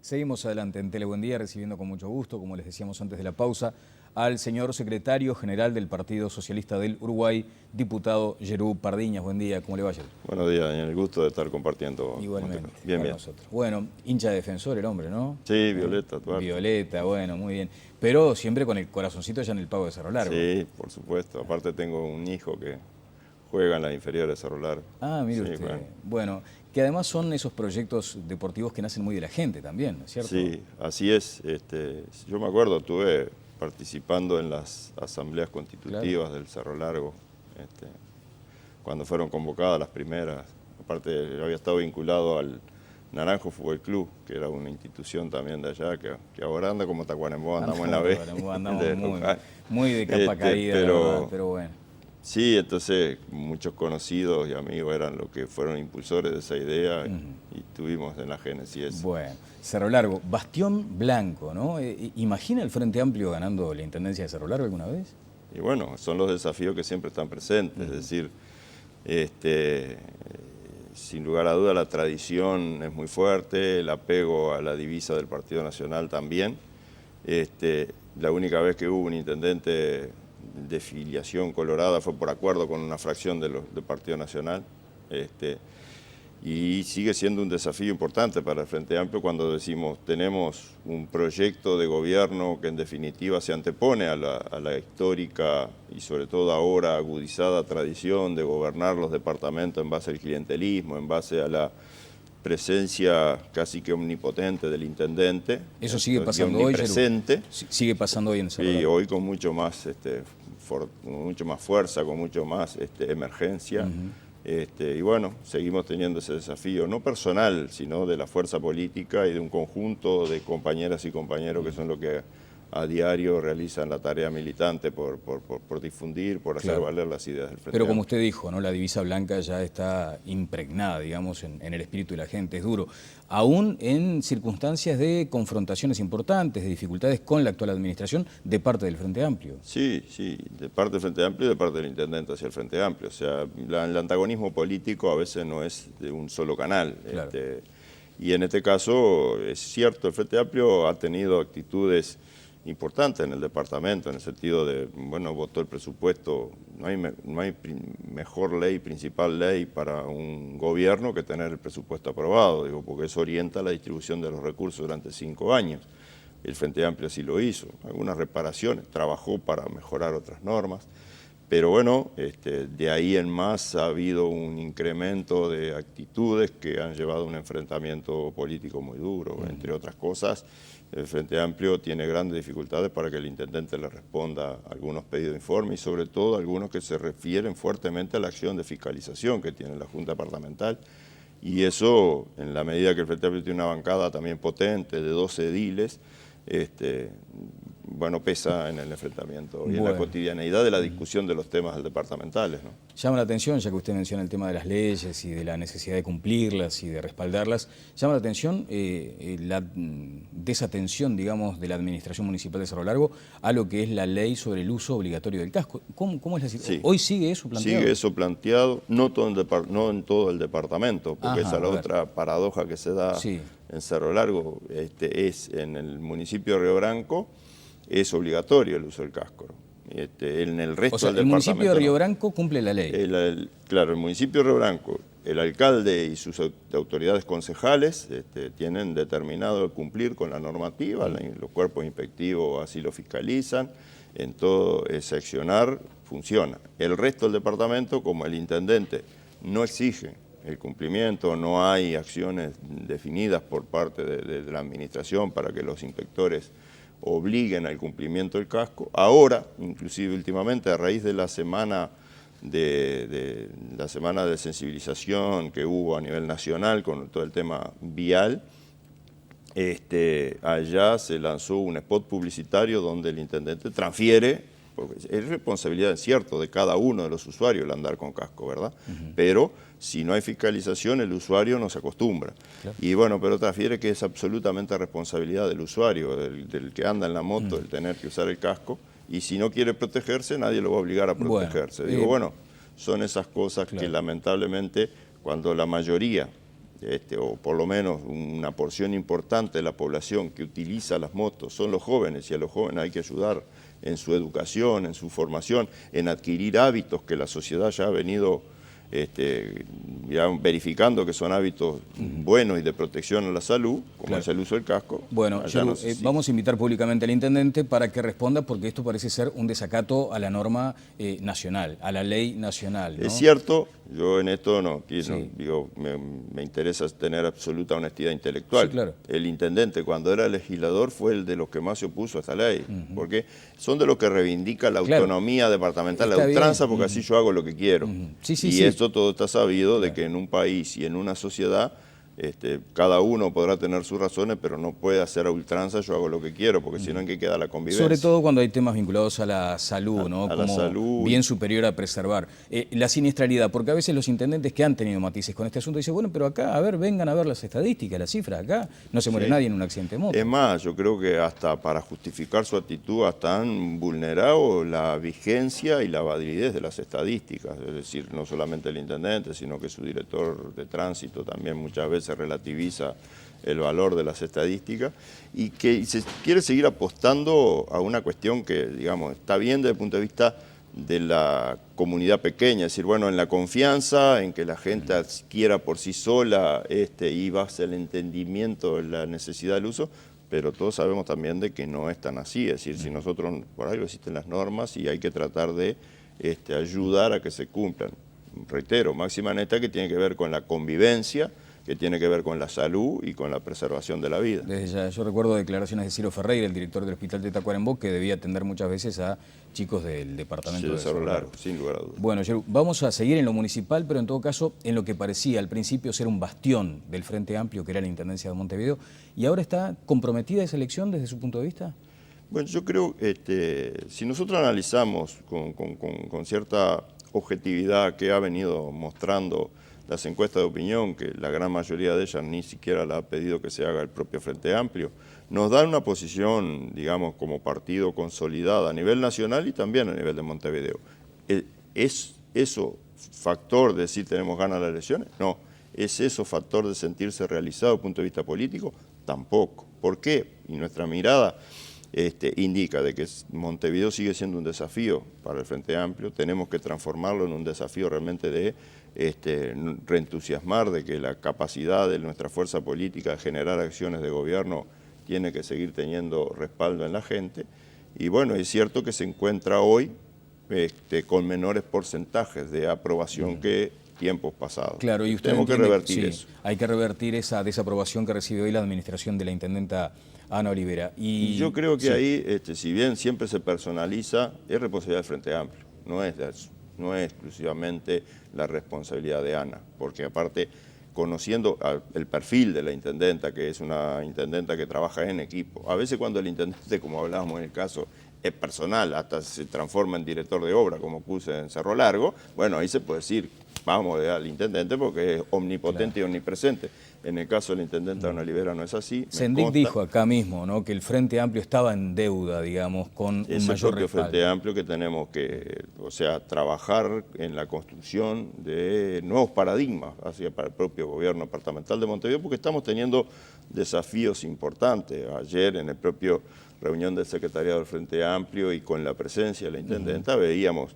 Seguimos adelante en Tele Buen Día, recibiendo con mucho gusto, como les decíamos antes de la pausa, al señor secretario general del Partido Socialista del Uruguay, diputado Yerú Pardiñas. Buen día, ¿cómo le va, Yerú? Buenos días, Daniel. El gusto de estar compartiendo. Igualmente, Bien, para bien. nosotros. Bueno, hincha defensor el hombre, ¿no? Sí, Violeta, Tuarte. Violeta, bueno, muy bien. Pero siempre con el corazoncito ya en el Pago de Cerro Largo. Sí, por supuesto. Aparte tengo un hijo que juega en la inferior de Cerro Largo. Ah, mire Sí, usted. Bueno, que además son esos proyectos deportivos que nacen muy de la gente también, ¿cierto? Sí, así es. Yo me acuerdo, estuve participando en las asambleas constitutivas del Cerro Largo, cuando fueron convocadas las primeras. Aparte, yo había estado vinculado al Naranjo Fútbol Club, que era una institución también de allá, que ahora anda como Tacuarembó, andamos en la B. Andamos muy de capa caída, pero bueno. Sí, entonces muchos conocidos y amigos eran los que fueron impulsores de esa idea y tuvimos en la génesis eso. Bueno, Cerro Largo, bastión blanco, ¿no? ¿Imagina el Frente Amplio ganando la Intendencia de Cerro Largo alguna vez? Y bueno, son los desafíos que siempre están presentes, es decir, sin lugar a duda la tradición es muy fuerte, el apego a la divisa del Partido Nacional también. La única vez que hubo un intendente de filiación colorada fue por acuerdo con una fracción del Partido Nacional, y sigue siendo un desafío importante para el Frente Amplio cuando decimos tenemos un proyecto de gobierno que en definitiva se antepone a la histórica y sobre todo ahora agudizada tradición de gobernar los departamentos en base al clientelismo, en base a la presencia casi que omnipotente del intendente. Eso sigue pasando hoy, sigue pasando hoy en Cerro Largo. Sí, hoy con mucho más fuerza, con mucho más emergencia. Y bueno, seguimos teniendo ese desafío, no personal, sino de la fuerza política y de un conjunto de compañeras y compañeros que son los que a diario realizan la tarea militante por difundir, por hacer valer las ideas del Frente Amplio. Pero como usted dijo, ¿no? La divisa blanca ya está impregnada, digamos, en el espíritu de la gente, es duro. Aún en circunstancias de confrontaciones importantes, de dificultades con la actual administración de parte del Frente Amplio. Sí, sí, de parte del Frente Amplio y de parte del intendente hacia el Frente Amplio. O sea, el antagonismo político a veces no es de un solo canal. Claro. Y en este caso, es cierto, el Frente Amplio ha tenido actitudes importante en el departamento, en el sentido de, bueno, votó el presupuesto, no hay mejor ley, principal ley para un gobierno que tener el presupuesto aprobado, digo, porque eso orienta la distribución de los recursos durante 5 años. El Frente Amplio así lo hizo, algunas reparaciones, trabajó para mejorar otras normas, pero bueno, de ahí en más ha habido un incremento de actitudes que han llevado a un enfrentamiento político muy duro, entre otras cosas. El Frente Amplio tiene grandes dificultades para que el intendente le responda a algunos pedidos de informe y sobre todo algunos que se refieren fuertemente a la acción de fiscalización que tiene la Junta Departamental. Y eso, en la medida que el Frente Amplio tiene una bancada también potente de 12 ediles, bueno, pesa en el enfrentamiento y en la cotidianeidad de la discusión de los temas departamentales, ¿no? Llama la atención, ya que usted menciona el tema de las leyes y de la necesidad de cumplirlas y de respaldarlas, llama la atención la desatención, digamos, de la Administración Municipal de Cerro Largo a lo que es la ley sobre el uso obligatorio del casco. ¿Cómo es la situación? Sí. ¿Hoy sigue eso planteado? Sigue eso planteado, no en todo el departamento, porque esa es la otra paradoja que se da en Cerro Largo. Es en el municipio de Río Branco, es obligatorio el uso del casco. En el resto del departamento, el municipio de Río Branco cumple la ley. Claro, el municipio de Río Branco, el alcalde y sus autoridades concejales tienen determinado cumplir con la normativa, los cuerpos inspectivos así lo fiscalizan, en todo ese accionar funciona. El resto del departamento, como el intendente no exige el cumplimiento, no hay acciones definidas por parte de la administración para que los inspectores obliguen al cumplimiento del casco. Ahora, inclusive últimamente, a raíz de la semana de sensibilización que hubo a nivel nacional con todo el tema vial, allá se lanzó un spot publicitario donde el intendente transfiere, porque es responsabilidad, es cierto, de cada uno de los usuarios el andar con casco, ¿verdad? Pero si no hay fiscalización, el usuario no se acostumbra. Claro. Y bueno, pero transfiere que es absolutamente responsabilidad del usuario, del que anda en la moto, el tener que usar el casco, y si no quiere protegerse, nadie lo va a obligar a protegerse. Digo, bueno, son esas cosas que lamentablemente, cuando la mayoría o por lo menos una porción importante de la población que utiliza las motos son los jóvenes, y a los jóvenes hay que ayudar en su educación, en su formación, en adquirir hábitos que la sociedad ya ha venido ya verificando que son hábitos buenos y de protección a la salud, como es el uso del casco. Bueno, vamos a invitar públicamente al intendente para que responda, porque esto parece ser un desacato a la norma nacional, a la ley nacional, ¿no? Es cierto, yo en esto digo, me interesa tener absoluta honestidad intelectual. Sí, claro. El intendente, cuando era legislador, fue el de los que más se opuso a esta ley, porque son de los que reivindica la autonomía departamental, la ultranza, porque así yo hago lo que quiero. Esto todo está sabido de que en un país y en una sociedad cada uno podrá tener sus razones, pero no puede hacer a ultranza, yo hago lo que quiero, porque si no, ¿en qué queda la convivencia? Sobre todo cuando hay temas vinculados a la salud, ¿no? A como la salud. Bien superior a preservar. La siniestralidad, porque a veces los intendentes que han tenido matices con este asunto dicen, bueno, pero acá, a ver, vengan a ver las estadísticas, las cifras, acá no se muere nadie en un accidente de moto. Es más, yo creo que hasta para justificar su actitud hasta han vulnerado la vigencia y la validez de las estadísticas, es decir, no solamente el intendente, sino que su director de tránsito también muchas veces relativiza el valor de las estadísticas y que se quiere seguir apostando a una cuestión que, digamos, está bien desde el punto de vista de la comunidad pequeña, es decir, bueno, en la confianza, en que la gente adquiera por sí sola y base el entendimiento en la necesidad del uso, pero todos sabemos también de que no es tan así, es decir, si nosotros, por algo existen las normas y hay que tratar de ayudar a que se cumplan. Reitero, máxima neta que tiene que ver con la convivencia, que tiene que ver con la salud y con la preservación de la vida. Desde ya, yo recuerdo declaraciones de Ciro Ferreira, el director del Hospital de Tacuarembó, que debía atender muchas veces a chicos del departamento de Cerro Largo, sin lugar a dudas. Bueno, Yeru, vamos a seguir en lo municipal, pero en todo caso en lo que parecía al principio ser un bastión del Frente Amplio, que era la Intendencia de Montevideo, ¿y ahora está comprometida esa elección desde su punto de vista? Bueno, yo creo, si nosotros analizamos con cierta objetividad que ha venido mostrando las encuestas de opinión, que la gran mayoría de ellas ni siquiera la ha pedido que se haga el propio Frente Amplio, nos dan una posición, digamos, como partido consolidada a nivel nacional y también a nivel de Montevideo. ¿Es eso factor de decir tenemos ganas de las elecciones? No. ¿Es eso factor de sentirse realizado desde el punto de vista político? Tampoco. ¿Por qué? Y nuestra mirada indica de que Montevideo sigue siendo un desafío para el Frente Amplio, tenemos que transformarlo en un desafío realmente de reentusiasmar de que la capacidad de nuestra fuerza política de generar acciones de gobierno tiene que seguir teniendo respaldo en la gente. Y bueno, es cierto que se encuentra hoy con menores porcentajes de aprobación que tiempos pasados. Claro, y usted tenemos que revertir eso. Hay que revertir esa desaprobación que recibe hoy la administración de la intendenta Ana Olivera. Y yo creo que ahí, si bien siempre se personaliza, es responsabilidad del Frente Amplio, no es exclusivamente la responsabilidad de Ana, porque aparte, conociendo el perfil de la intendenta, que es una intendenta que trabaja en equipo, a veces cuando el intendente, como hablábamos en el caso, es personal, hasta se transforma en director de obra, como puse en Cerro Largo, bueno, ahí se puede decir, vamos al intendente porque es omnipotente y omnipresente. En el caso del intendente Ana Olivera no es así. Sendic dijo acá mismo, ¿no?, que el Frente Amplio estaba en deuda, digamos, con un mayor respaldo. Es el propio Frente Amplio que tenemos que, trabajar en la construcción de nuevos paradigmas para el propio gobierno departamental de Montevideo, porque estamos teniendo desafíos importantes. Ayer en el propio reunión del secretariado del Frente Amplio y con la presencia de la intendenta veíamos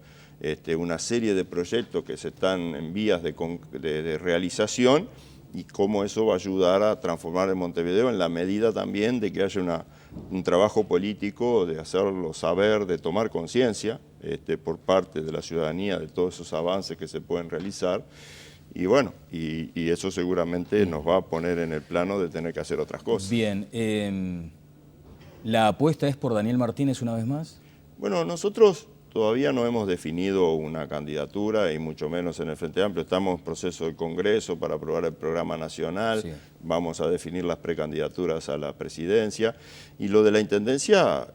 una serie de proyectos que se están en vías de realización y cómo eso va a ayudar a transformar en Montevideo en la medida también de que haya un trabajo político, de hacerlo saber, de tomar conciencia por parte de la ciudadanía de todos esos avances que se pueden realizar. Y bueno, y eso seguramente nos va a poner en el plano de tener que hacer otras cosas. Bien, ¿la apuesta es por Daniel Martínez una vez más? Bueno, nosotros todavía no hemos definido una candidatura y mucho menos en el Frente Amplio. Estamos en proceso del Congreso para aprobar el programa nacional. Sí. Vamos a definir las precandidaturas a la presidencia. Y lo de la intendencia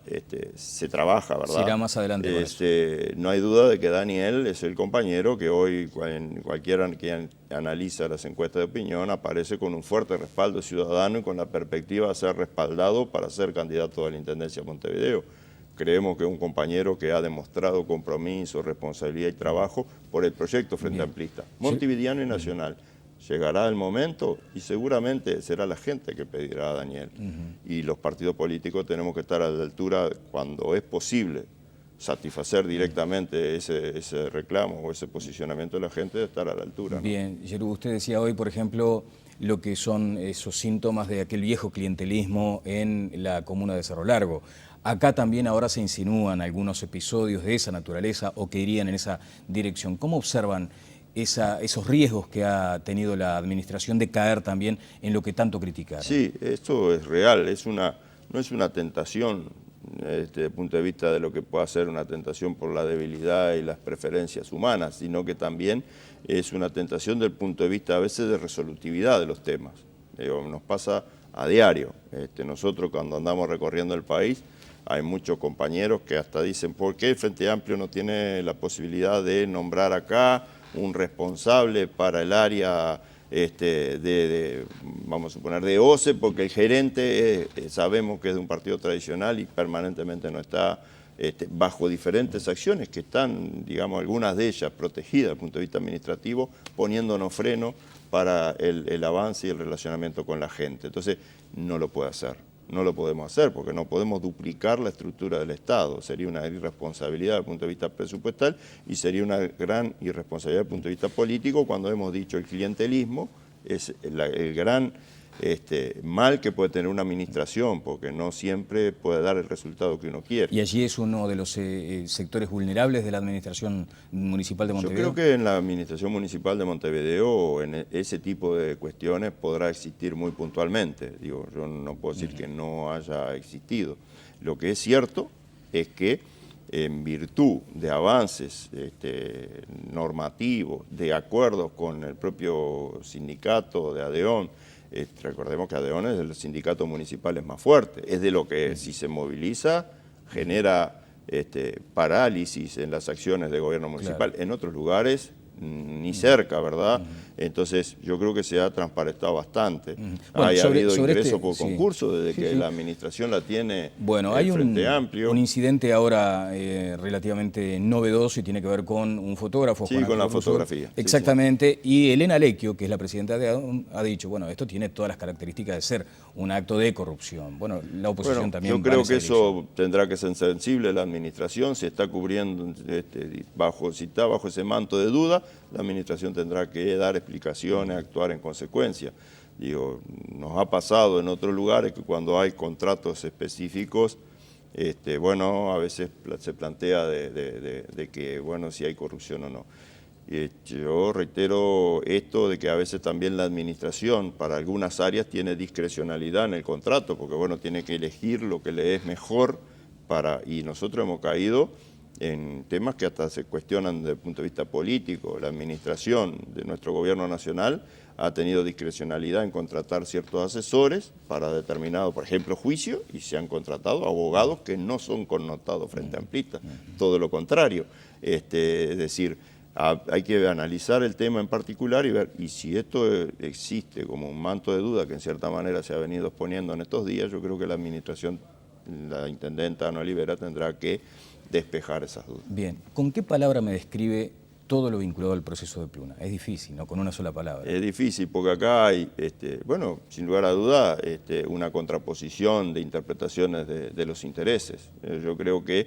se trabaja, ¿verdad? Se irá más adelante. No hay duda de que Daniel es el compañero que hoy cualquiera que analiza las encuestas de opinión aparece con un fuerte respaldo ciudadano y con la perspectiva de ser respaldado para ser candidato a la intendencia de Montevideo. Creemos que es un compañero que ha demostrado compromiso, responsabilidad y trabajo por el proyecto Frente Amplista, montevideano y nacional. llegará el momento y seguramente será la gente que pedirá a Daniel. Y los partidos políticos tenemos que estar a la altura cuando es posible satisfacer directamente ese reclamo o ese posicionamiento de la gente, de estar a la altura, ¿no? Bien, Yerú, usted decía hoy, por ejemplo, lo que son esos síntomas de aquel viejo clientelismo en la comuna de Cerro Largo. Acá también ahora se insinúan algunos episodios de esa naturaleza o que irían en esa dirección. ¿Cómo observan esos riesgos que ha tenido la administración de caer también en lo que tanto criticaron? Sí, esto es real, no es una tentación desde el punto de vista de lo que pueda ser una tentación por la debilidad y las preferencias humanas, sino que también es una tentación desde el punto de vista a veces de resolutividad de los temas. Nos pasa a diario. Nosotros cuando andamos recorriendo el país, hay muchos compañeros que hasta dicen, ¿por qué el Frente Amplio no tiene la posibilidad de nombrar acá un responsable para el área vamos a suponer, de OCE, porque el gerente sabemos que es de un partido tradicional y permanentemente no está bajo diferentes acciones que están, digamos, algunas de ellas protegidas desde el punto de vista administrativo, poniéndonos freno para el avance y el relacionamiento con la gente? Entonces, no lo puede hacer. No lo podemos hacer porque no podemos duplicar la estructura del Estado. Sería una irresponsabilidad desde el punto de vista presupuestal y sería una gran irresponsabilidad desde el punto de vista político cuando hemos dicho el clientelismo es el gran mal que puede tener una administración porque no siempre puede dar el resultado que uno quiere. ¿Y allí es uno de los sectores vulnerables de la administración municipal de Montevideo? Yo creo que en la administración municipal de Montevideo en ese tipo de cuestiones podrá existir muy puntualmente. Digo, yo no puedo decir que no haya existido. Lo que es cierto es que en virtud de avances normativos, de acuerdos con el propio sindicato de ADEON, recordemos que ADEON es de los sindicatos municipales más fuertes, es de lo que si se moviliza genera parálisis en las acciones del gobierno municipal. Claro. En otros lugares ni cerca, ¿verdad? Entonces yo creo que se ha transparentado bastante. Bueno, ha habido ingresos por concurso desde que la administración la tiene hay Frente Amplio. Un incidente ahora relativamente novedoso y tiene que ver con un fotógrafo. Sí, con la fotografía. Exactamente, y Elena Lecchio, que es la presidenta de ADEON, ha dicho, bueno, esto tiene todas las características de ser un acto de corrupción. Bueno, la oposición también yo creo que eso tendrá que ser sensible la administración, si está cubriendo, si está bajo ese manto de duda, la administración tendrá que dar explicaciones, actuar en consecuencia. Digo, nos ha pasado en otros lugares que cuando hay contratos específicos, bueno, a veces se plantea de que, bueno, si hay corrupción o no. Yo reitero esto de que a veces también la administración para algunas áreas tiene discrecionalidad en el contrato, porque, bueno, tiene que elegir lo que le es mejor y nosotros hemos caído en temas que hasta se cuestionan desde el punto de vista político. La administración de nuestro gobierno nacional ha tenido discrecionalidad en contratar ciertos asesores para determinado, por ejemplo, juicio, y se han contratado abogados que no son connotados frente amplistas, todo lo contrario. Es decir, hay que analizar el tema en particular y ver, y si esto existe como un manto de duda que en cierta manera se ha venido exponiendo en estos días, yo creo que la administración, la intendenta Ana Olivera, tendrá que despejar esas dudas. Bien, ¿con qué palabra me describe todo lo vinculado al proceso de Pluna? Es difícil, ¿no? Con una sola palabra. Es difícil porque acá hay, bueno, sin lugar a duda, una contraposición de interpretaciones de los intereses. Yo creo que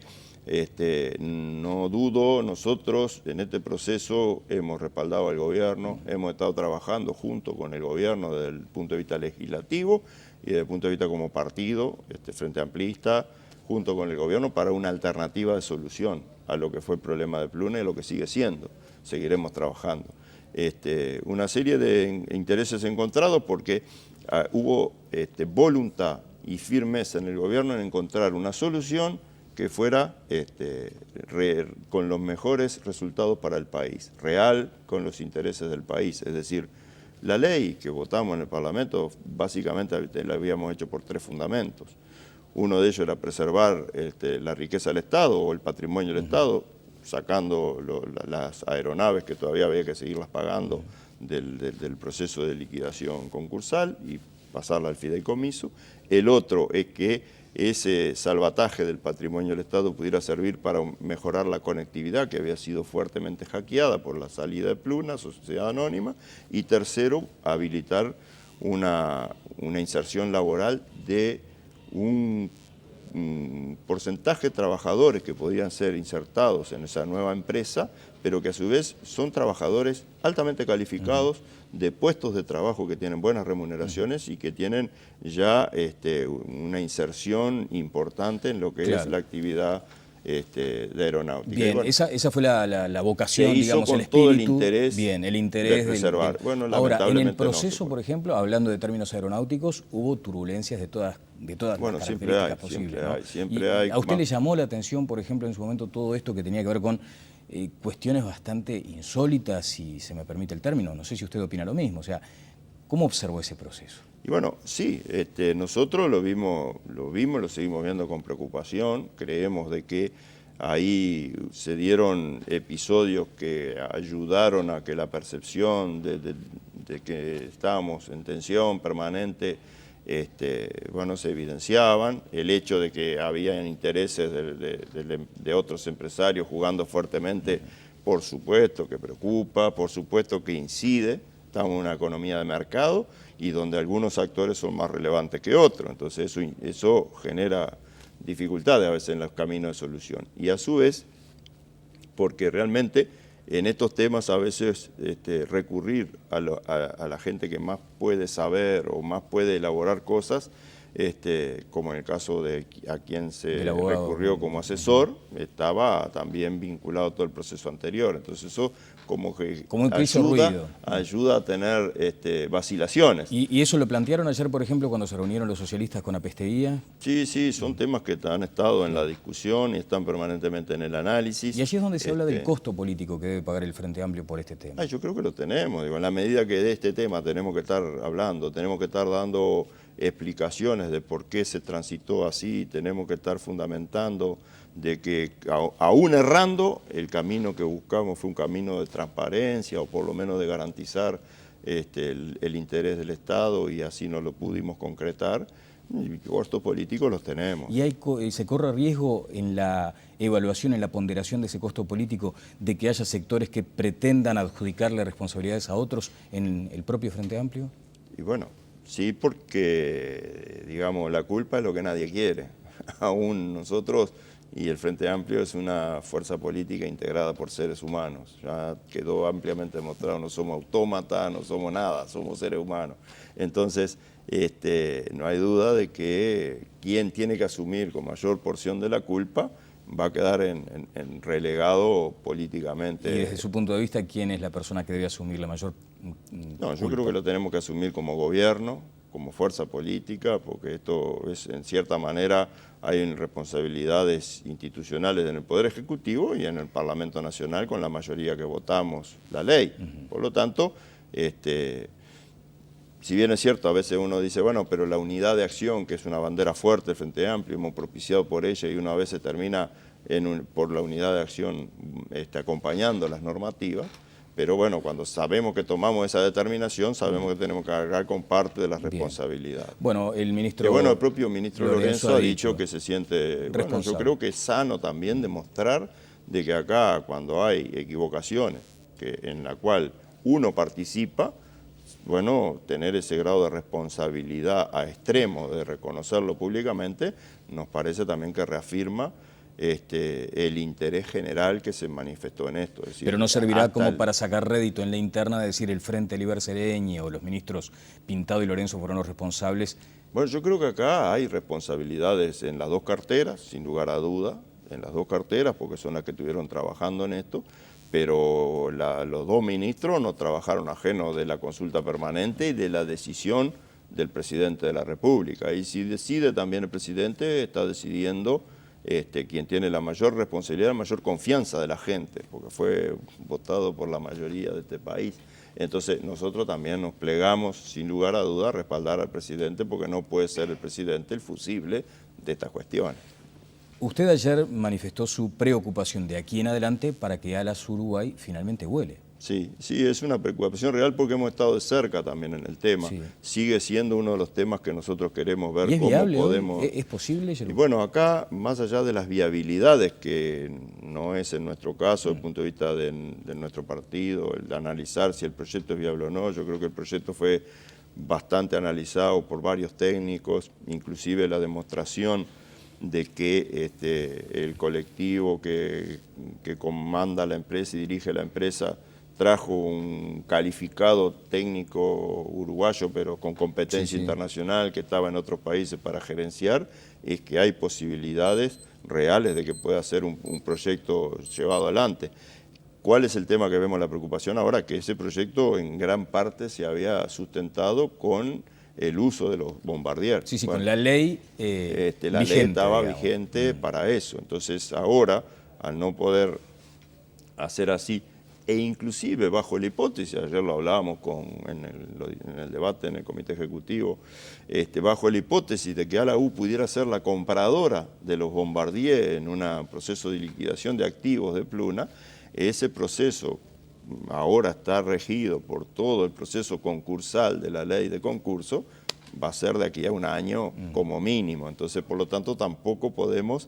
no dudo, nosotros en este proceso hemos respaldado al gobierno, hemos estado trabajando junto con el gobierno desde el punto de vista legislativo y desde el punto de vista como partido, Frente Amplista, junto con el gobierno para una alternativa de solución a lo que fue el problema de Pluna y lo que sigue siendo. Seguiremos trabajando. Una serie de intereses encontrados porque hubo voluntad y firmeza en el gobierno en encontrar una solución que fuera con los mejores resultados para el país, real con los intereses del país. Es decir, la ley que votamos en el Parlamento básicamente la habíamos hecho por 3 fundamentos. Uno de ellos era preservar la riqueza del Estado o el patrimonio del Estado, sacando las aeronaves que todavía había que seguirlas pagando del proceso de liquidación concursal y pasarla al fideicomiso. El otro es que ese salvataje del patrimonio del Estado pudiera servir para mejorar la conectividad, que había sido fuertemente hackeada por la salida de Pluna, sociedad anónima. Y tercero, habilitar una inserción laboral de un porcentaje de trabajadores que podrían ser insertados en esa nueva empresa, pero que a su vez son trabajadores altamente calificados, de puestos de trabajo que tienen buenas remuneraciones y que tienen ya una inserción importante en lo que es la actividad de aeronáutica. Bien, bueno, esa fue la vocación, digamos, con el espíritu. Todo el interés, bien, el interés de preservar. Bueno, ahora, en el proceso, por ejemplo, hablando de términos aeronáuticos, hubo turbulencias de todas las características posibles. Siempre hay. ¿A usted le llamó la atención, por ejemplo, en su momento todo esto que tenía que ver con cuestiones bastante insólitas, si se me permite el término? No sé si usted opina lo mismo. O sea, ¿cómo observó ese proceso? Y bueno, sí, nosotros lo seguimos viendo con preocupación. Creemos de que ahí se dieron episodios que ayudaron a que la percepción de que estábamos en tensión permanente se evidenciaban. El hecho de que había intereses de otros empresarios jugando fuertemente, por supuesto que preocupa, por supuesto que incide. Estamos en una economía de mercado y donde algunos actores son más relevantes que otros. Entonces eso genera dificultades a veces en los caminos de solución. Y a su vez, porque realmente en estos temas a veces recurrir a la gente que más puede saber o más puede elaborar cosas, como en el caso de a quien se recurrió como asesor, estaba también vinculado a todo el proceso anterior. Entonces eso como que ayuda a tener vacilaciones. ¿Y eso lo plantearon ayer, por ejemplo, cuando se reunieron los socialistas con Apesteguía? Sí, son temas que han estado en la discusión y están permanentemente en el análisis. Y allí es donde se habla del costo político que debe pagar el Frente Amplio por este tema. Yo creo que lo tenemos. En la medida que de este tema tenemos que estar hablando, tenemos que estar dando explicaciones de por qué se transitó así, tenemos que estar fundamentando de que aún errando, el camino que buscamos fue un camino de transparencia o por lo menos de garantizar el interés del Estado, y así no lo pudimos concretar. Y costos políticos los tenemos. ¿Y se corre riesgo en la evaluación, en la ponderación de ese costo político, de que haya sectores que pretendan adjudicarle responsabilidades a otros en el propio Frente Amplio? Y bueno, sí, porque, digamos, la culpa es lo que nadie quiere. Aún nosotros, y el Frente Amplio es una fuerza política integrada por seres humanos. Ya quedó ampliamente demostrado, no somos autómatas, no somos nada, somos seres humanos. Entonces, no hay duda de que quien tiene que asumir con mayor porción de la culpa va a quedar en relegado políticamente. Y desde su punto de vista, ¿quién es la persona que debe asumir la mayor culpa? Yo creo que lo tenemos que asumir como gobierno, como fuerza política, porque esto es, en cierta manera, hay responsabilidades institucionales en el Poder Ejecutivo y en el Parlamento Nacional con la mayoría que votamos la ley. Por lo tanto, si bien es cierto, a veces uno dice, bueno, pero la unidad de acción, que es una bandera fuerte del Frente Amplio, hemos propiciado por ella, y uno a veces termina por la unidad de acción acompañando las normativas. Pero bueno, cuando sabemos que tomamos esa determinación, sabemos que tenemos que cargar con parte de la responsabilidad. Bien. Bueno, el propio ministro Lorenzo ha dicho que se siente... Bueno, yo creo que es sano también demostrar de que acá, cuando hay equivocaciones en la cual uno participa, bueno, tener ese grado de responsabilidad a extremo de reconocerlo públicamente, nos parece también que reafirma el interés general que se manifestó en esto. Es decir, pero no servirá como para sacar rédito en la interna de decir el Frente Liber Sereñi o los ministros Pintado y Lorenzo fueron los responsables. Bueno, yo creo que acá hay responsabilidades en las dos carteras, sin lugar a duda, en las dos carteras, porque son las que estuvieron trabajando en esto, pero los dos ministros no trabajaron ajeno de la consulta permanente y de la decisión del presidente de la República. Y si decide también el presidente, está decidiendo quien tiene la mayor responsabilidad, la mayor confianza de la gente, porque fue votado por la mayoría de este país. Entonces nosotros también nos plegamos, sin lugar a duda, a respaldar al presidente, porque no puede ser el presidente el fusible de estas cuestiones. Usted ayer manifestó su preocupación de aquí en adelante para que Alas Uruguay finalmente vuele. Sí, sí, es una preocupación real porque hemos estado de cerca también en el tema. Sí. Sigue siendo uno de los temas que nosotros queremos ver ¿Y es cómo viable podemos... hoy? ¿Es posible? Y bueno, acá, más allá de las viabilidades, que no es en nuestro caso, desde el punto de vista de nuestro partido, el de analizar si el proyecto es viable o no, yo creo que el proyecto fue bastante analizado por varios técnicos, inclusive la demostración de que el colectivo que comanda la empresa y dirige la empresa trajo un calificado técnico uruguayo, pero con competencia internacional, que estaba en otros países para gerenciar, es que hay posibilidades reales de que pueda ser un proyecto llevado adelante. ¿Cuál es el tema que vemos la preocupación ahora? Que ese proyecto en gran parte se había sustentado con el uso de los Bombardier. Sí, bueno, con la ley la vigente, ley estaba digamos. vigente para eso. Entonces ahora, al no poder hacer así, e inclusive bajo la hipótesis, ayer lo hablábamos en el debate en el Comité Ejecutivo, bajo la hipótesis de que ALAU pudiera ser la compradora de los Bombardier en un proceso de liquidación de activos de Pluna, ese proceso ahora está regido por todo el proceso concursal de la ley de concurso, va a ser de aquí a un año como mínimo. Entonces, por lo tanto, tampoco podemos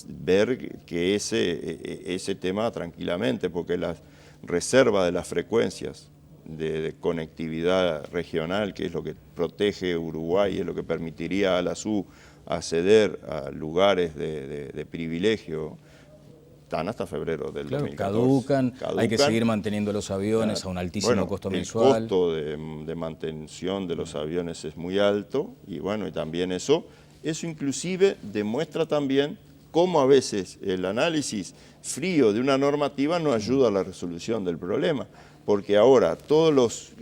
ver que ese tema tranquilamente, porque las reserva de las frecuencias de conectividad regional, que es lo que protege Uruguay, es lo que permitiría a la SU acceder a lugares de privilegio, están hasta febrero del 2014. Caducan, hay que seguir manteniendo los aviones a un altísimo costo mensual. El costo de mantención de los aviones es muy alto y bueno, y también eso inclusive demuestra también cómo a veces el análisis frío de una normativa no ayuda a la resolución del problema, porque ahora todos los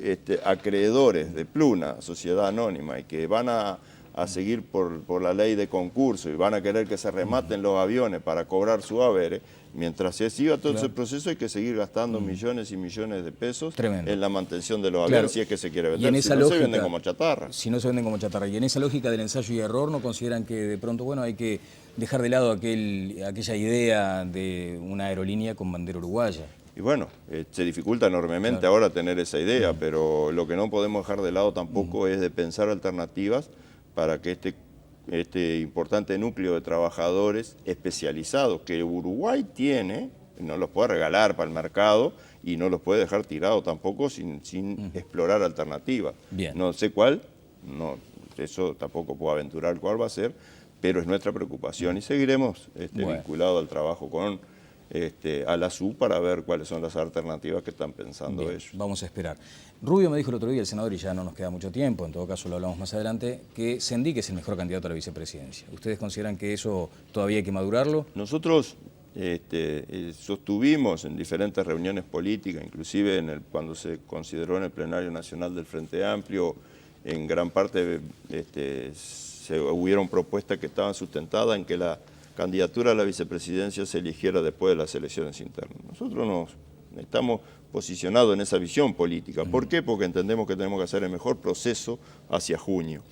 acreedores de Pluna, sociedad anónima, y que van a seguir por la ley de concurso y van a querer que se rematen los aviones para cobrar su haberes, mientras se siga todo ese proceso hay que seguir gastando millones y millones de pesos en la mantención de los aviones si es que se quiere vender, si no se venden como chatarra. Si no se venden como chatarra. Y en esa lógica del ensayo y error, ¿no consideran que de pronto hay que dejar de lado aquella idea de una aerolínea con bandera uruguaya? Y bueno, se dificulta enormemente ahora tener esa idea, pero lo que no podemos dejar de lado tampoco es de pensar alternativas para que este importante núcleo de trabajadores especializados que Uruguay tiene, no los puede regalar para el mercado y no los puede dejar tirados tampoco sin explorar alternativas. Bien. No sé cuál, eso tampoco puedo aventurar cuál va a ser, pero es nuestra preocupación y seguiremos vinculados al trabajo con a la SU para ver cuáles son las alternativas que están pensando ellos. Vamos a esperar. Rubio me dijo el otro día, el senador, y ya no nos queda mucho tiempo, en todo caso lo hablamos más adelante, que Sendic es el mejor candidato a la vicepresidencia. ¿Ustedes consideran que eso todavía hay que madurarlo? Nosotros sostuvimos en diferentes reuniones políticas, inclusive cuando se consideró en el plenario nacional del Frente Amplio, en gran parte hubieron propuestas que estaban sustentadas en que la candidatura a la vicepresidencia se eligiera después de las elecciones internas. Nosotros estamos posicionados en esa visión política. ¿Por qué? Porque entendemos que tenemos que hacer el mejor proceso hacia junio.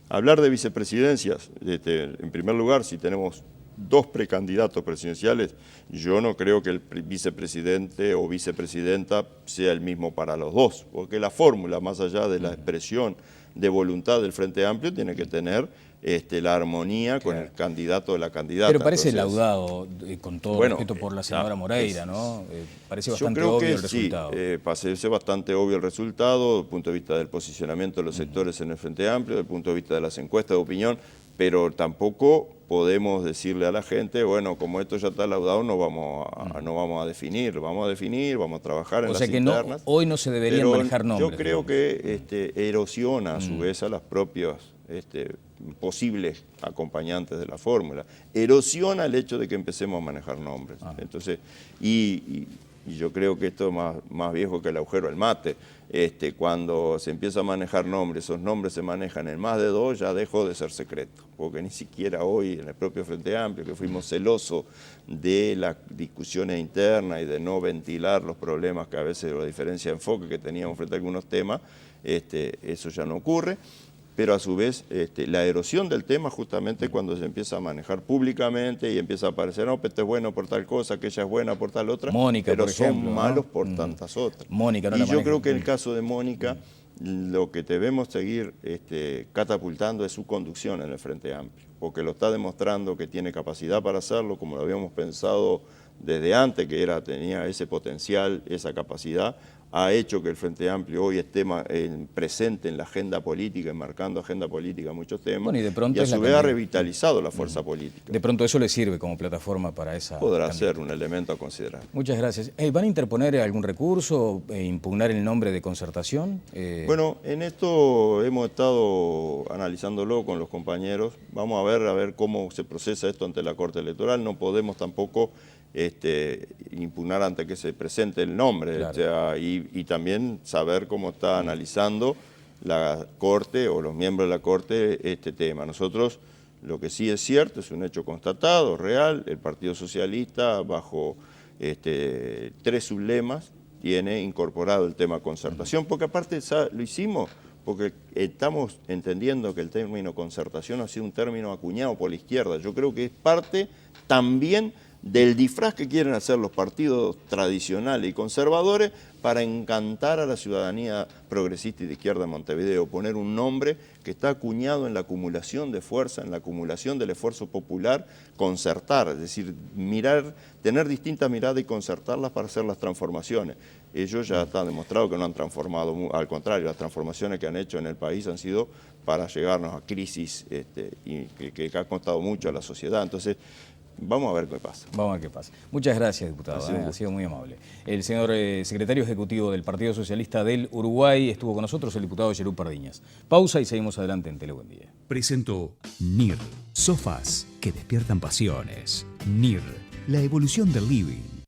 Hablar de vicepresidencias, en primer lugar, si tenemos dos precandidatos presidenciales, yo no creo que el vicepresidente o vicepresidenta sea el mismo para los dos, porque la fórmula, más allá de la expresión de voluntad del Frente Amplio, tiene que tener la armonía con el candidato de la candidata. Pero parece laudado, con todo respeto por la senadora Moreira, ¿no? Parece bastante obvio el resultado. Parece bastante obvio el resultado desde el punto de vista del posicionamiento de los sectores en el Frente Amplio, desde el punto de vista de las encuestas de opinión, pero tampoco podemos decirle a la gente, bueno, como esto ya está laudado, no vamos a definir, vamos a trabajar en las internas. Hoy no se deberían manejar nombres. Yo creo que erosiona a su vez a las propias posibles acompañantes de la fórmula. Erosiona el hecho de que empecemos a manejar nombres. Entonces, y yo creo que esto es más viejo que el agujero del mate. Cuando se empieza a manejar nombres, esos nombres se manejan en más de dos, ya dejó de ser secreto. Porque ni siquiera hoy en el propio Frente Amplio, que fuimos celosos de las discusiones internas y de no ventilar los problemas que a veces la diferencia de enfoque que teníamos frente a algunos temas, eso ya no ocurre. pero a su vez la erosión del tema justamente cuando se empieza a manejar públicamente y empieza a aparecer, no, este es bueno por tal cosa, aquella es buena por tal otra, Mónica, pero por ejemplo, son malos por tantas otras. Mónica no y la yo maneja. creo que el caso de Mónica, lo que debemos seguir catapultando es su conducción en el Frente Amplio, porque lo está demostrando que tiene capacidad para hacerlo, como lo habíamos pensado desde antes, que tenía ese potencial, esa capacidad. Ha hecho que el Frente Amplio hoy esté presente en la agenda política, enmarcando agenda política muchos temas, Bueno, y de pronto a su vez ha revitalizado la fuerza política. De pronto eso le sirve como plataforma para esa Podrá candidatura. ser un elemento a considerar. Muchas gracias. ¿Van a interponer algún recurso, impugnar el nombre de Concertación? Bueno, en esto hemos estado analizándolo con los compañeros. Vamos a ver cómo se procesa esto ante la Corte Electoral. No podemos tampoco impugnar antes que se presente el nombre, claro. O sea, y también saber cómo está analizando la Corte o los miembros de la Corte este tema. Nosotros, lo que sí es cierto, es un hecho constatado, real, el Partido Socialista, bajo 3 sublemas, tiene incorporado el tema concertación, porque aparte lo hicimos porque estamos entendiendo que el término concertación ha sido un término acuñado por la izquierda. Yo creo que es parte también del disfraz que quieren hacer los partidos tradicionales y conservadores para encantar a la ciudadanía progresista y de izquierda en Montevideo, poner un nombre que está acuñado en la acumulación de fuerza, en la acumulación del esfuerzo popular, concertar, es decir, tener distintas miradas y concertarlas para hacer las transformaciones. Ellos ya están demostrado que no han transformado, al contrario, las transformaciones que han hecho en el país han sido para llegarnos a crisis y que ha costado mucho a la sociedad. Entonces, vamos a ver qué pasa. Vamos a ver qué pasa. Muchas gracias, diputado. Ha sido muy amable. El señor secretario ejecutivo del Partido Socialista del Uruguay estuvo con nosotros, el diputado Yerú Pardiñas. Pausa y seguimos adelante en Tele Buen Día. Presentó NIR, sofás que despiertan pasiones. NIR, la evolución del living.